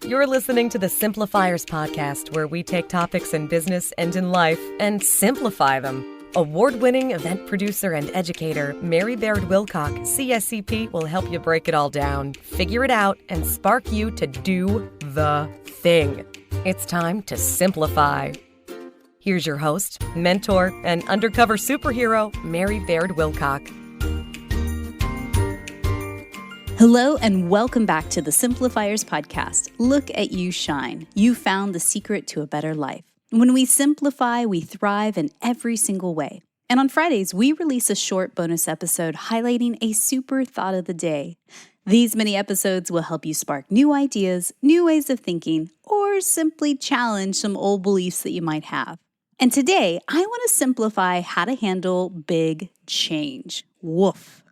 You're listening to the Simplifiers Podcast, where we take topics in business and in life and simplify them. Award-winning event producer and educator Mary Baird-Wilcock, CSEP, will help you break it all down, figure it out, and spark you to do the thing. It's time to simplify. Here's your host, mentor, and undercover superhero, Mary Baird-Wilcock. Hello and welcome back to the Simplifiers Podcast. Look at you shine. You found the secret to a better life. When we simplify, we thrive in every single way. And on Fridays, we release a short bonus episode highlighting a super thought of the day. These mini episodes will help you spark new ideas, new ways of thinking, or simply challenge some old beliefs that you might have. And today, I want to simplify how to handle big change. Woof.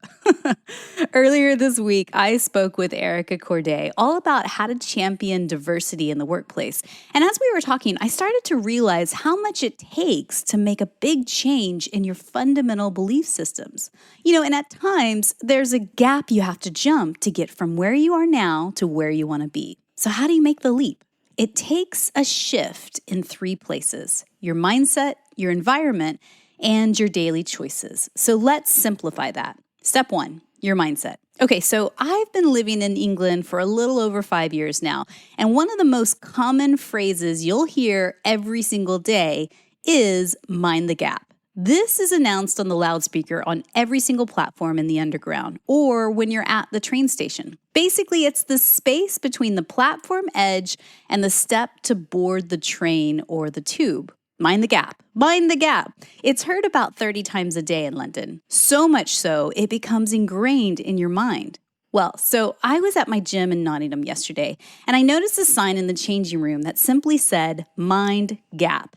Earlier this week, I spoke with Erica Courdae all about how to champion diversity in the workplace. And as we were talking, I started to realize how much it takes to make a big change in your fundamental belief systems. And at times, there's a gap you have to jump to get from where you are now to where you want to be. So how do you make the leap? It takes a shift in 3 places: your mindset, your environment, and your daily choices. So let's simplify that. Step 1, your mindset. Okay, so I've been living in England for a little over 5 years now, and one of the most common phrases you'll hear every single day is mind the gap. This is announced on the loudspeaker on every single platform in the underground or when you're at the train station. Basically, it's the space between the platform edge and the step to board the train or the tube. Mind the gap. Mind the gap. It's heard about 30 times a day in London. So much so, it becomes ingrained in your mind. Well, so I was at my gym in Nottingham yesterday, and I noticed a sign in the changing room that simply said, mind gap.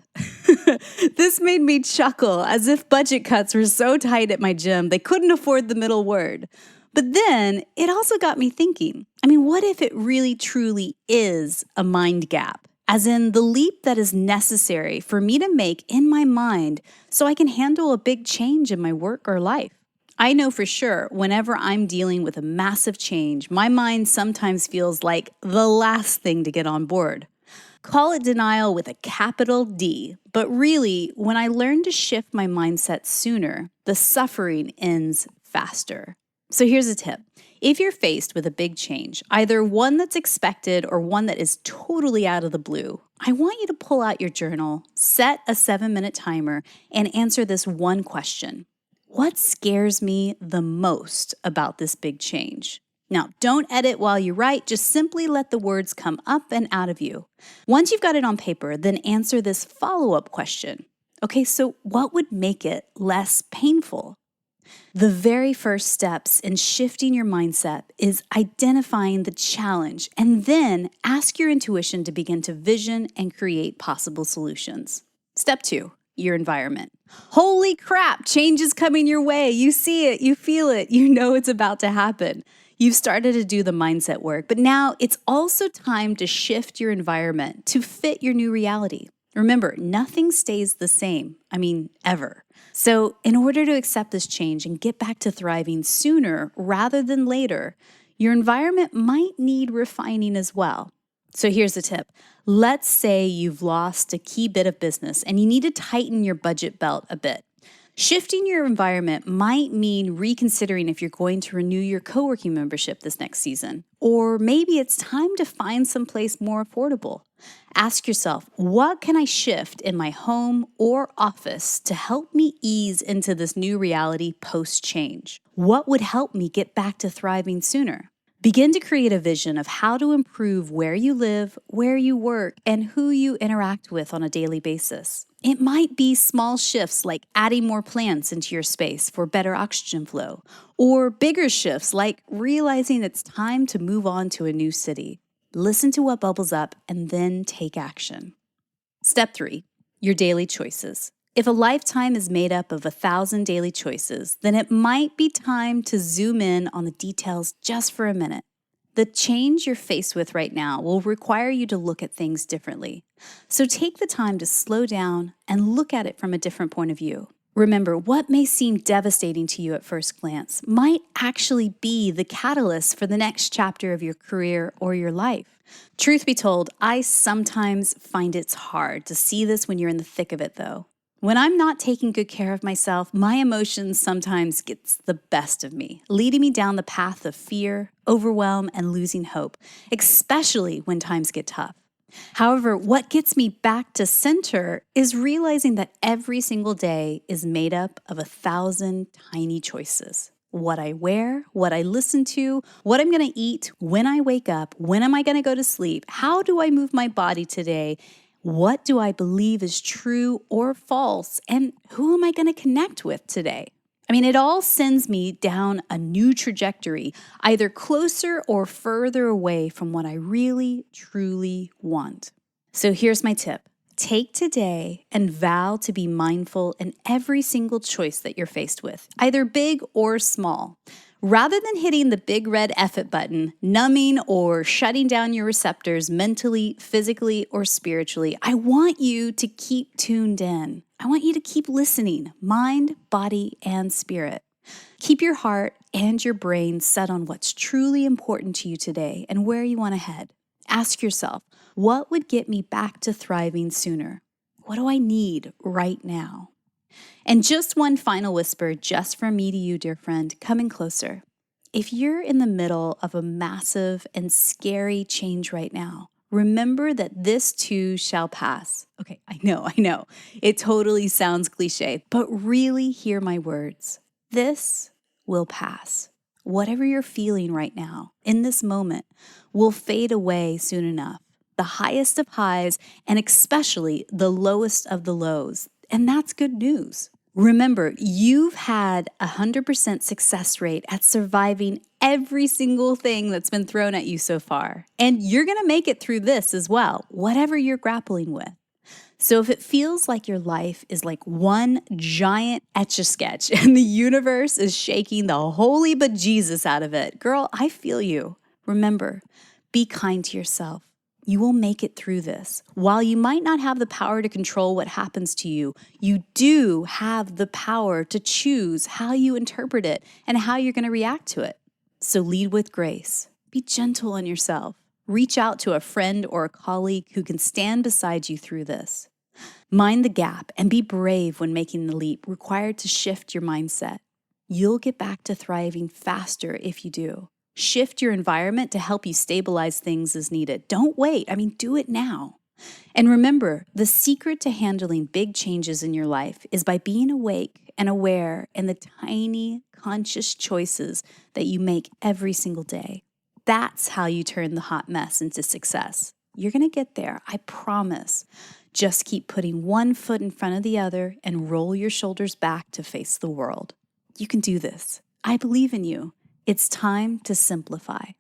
This made me chuckle, as if budget cuts were so tight at my gym they couldn't afford the middle word. But then it also got me thinking, what if it really truly is a mind gap? As in the leap that is necessary for me to make in my mind so I can handle a big change in my work or life. I know for sure whenever I'm dealing with a massive change, my mind sometimes feels like the last thing to get on board. Call it denial with a capital D, but really, when I learn to shift my mindset sooner, the suffering ends faster. So here's a tip. If you're faced with a big change, either one that's expected or one that is totally out of the blue, I want you to pull out your journal, set a 7-minute timer, and answer this one question. What scares me the most about this big change? Now, don't edit while you write, just simply let the words come up and out of you. Once you've got it on paper, then answer this follow-up question. Okay, so what would make it less painful? The very first steps in shifting your mindset is identifying the challenge and then ask your intuition to begin to vision and create possible solutions. Step 2, your environment. Holy crap, change is coming your way. You see it, you feel it, you know it's about to happen. You've started to do the mindset work, but now it's also time to shift your environment to fit your new reality. Remember, nothing stays the same, ever. So in order to accept this change and get back to thriving sooner rather than later, your environment might need refining as well. So here's a tip. Let's say you've lost a key bit of business and you need to tighten your budget belt a bit. Shifting your environment might mean reconsidering if you're going to renew your co-working membership this next season. Or maybe it's time to find someplace more affordable. Ask yourself, what can I shift in my home or office to help me ease into this new reality post-change? What would help me get back to thriving sooner? Begin to create a vision of how to improve where you live, where you work, and who you interact with on a daily basis. It might be small shifts like adding more plants into your space for better oxygen flow, or bigger shifts like realizing it's time to move on to a new city. Listen to what bubbles up and then take action. Step 3, your daily choices. If a lifetime is made up of 1,000 daily choices, then it might be time to zoom in on the details just for a minute. The change you're faced with right now will require you to look at things differently. So take the time to slow down and look at it from a different point of view. Remember, what may seem devastating to you at first glance might actually be the catalyst for the next chapter of your career or your life. Truth be told, I sometimes find it's hard to see this when you're in the thick of it, though. When I'm not taking good care of myself, my emotions sometimes gets the best of me, leading me down the path of fear, overwhelm, and losing hope, especially when times get tough. However, what gets me back to center is realizing that every single day is made up of 1,000 tiny choices. What I wear, what I listen to, what I'm going to eat, when I wake up, when am I going to go to sleep, how do I move my body today, what do I believe is true or false, and who am I going to connect with today? I mean, it all sends me down a new trajectory, either closer or further away from what I really, truly want. So here's my tip. Take today and vow to be mindful in every single choice that you're faced with, either big or small. Rather than hitting the big red F it button, numbing or shutting down your receptors mentally, physically, or spiritually, I want you to keep tuned in. I want you to keep listening, mind, body, and spirit. Keep your heart and your brain set on what's truly important to you today and where you want to head. Ask yourself, what would get me back to thriving sooner? What do I need right now? And just one final whisper, just from me to you, dear friend, coming closer. If you're in the middle of a massive and scary change right now, remember that this too shall pass. Okay, I know. It totally sounds cliche, but really hear my words. This will pass. Whatever you're feeling right now, in this moment, will fade away soon enough. The highest of highs, and especially the lowest of the lows. And that's good news. Remember, you've had 100% success rate at surviving every single thing that's been thrown at you so far. And you're going to make it through this as well, whatever you're grappling with. So if it feels like your life is like one giant Etch-a-Sketch and the universe is shaking the holy bejesus out of it, girl, I feel you. Remember, be kind to yourself. You will make it through this. While you might not have the power to control what happens to you, you do have the power to choose how you interpret it and how you're going to react to it. So lead with grace. Be gentle on yourself. Reach out to a friend or a colleague who can stand beside you through this. Mind the gap and be brave when making the leap required to shift your mindset. You'll get back to thriving faster if you do. Shift your environment to help you stabilize things as needed. Don't wait. Do it now. And remember, the secret to handling big changes in your life is by being awake and aware in the tiny, conscious choices that you make every single day. That's how you turn the hot mess into success. You're going to get there, I promise. Just keep putting one foot in front of the other and roll your shoulders back to face the world. You can do this. I believe in you. It's time to simplify.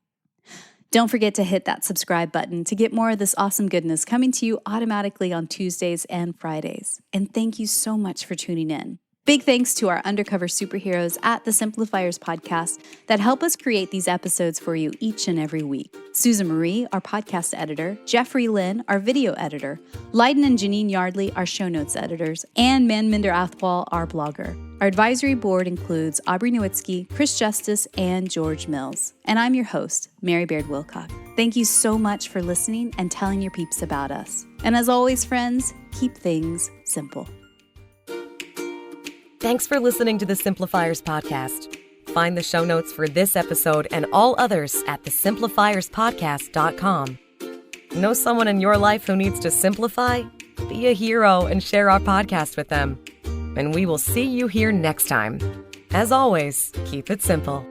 Don't forget to hit that subscribe button to get more of this awesome goodness coming to you automatically on Tuesdays and Fridays. And thank you so much for tuning in. Big thanks to our undercover superheroes at the Simplifiers Podcast that help us create these episodes for you each and every week. Susan Marie, our podcast editor, Jeffrey Lynn, our video editor, Leiden and Janine Yardley, our show notes editors, and Manminder Athwal, our blogger. Our advisory board includes Aubrey Nowitzki, Chris Justice, and George Mills. And I'm your host, Mary Baird-Wilcock. Thank you so much for listening and telling your peeps about us. And as always, friends, keep things simple. Thanks for listening to the Simplifiers Podcast. Find the show notes for this episode and all others at thesimplifierspodcast.com. Know someone in your life who needs to simplify? Be a hero and share our podcast with them. And we will see you here next time. As always, keep it simple.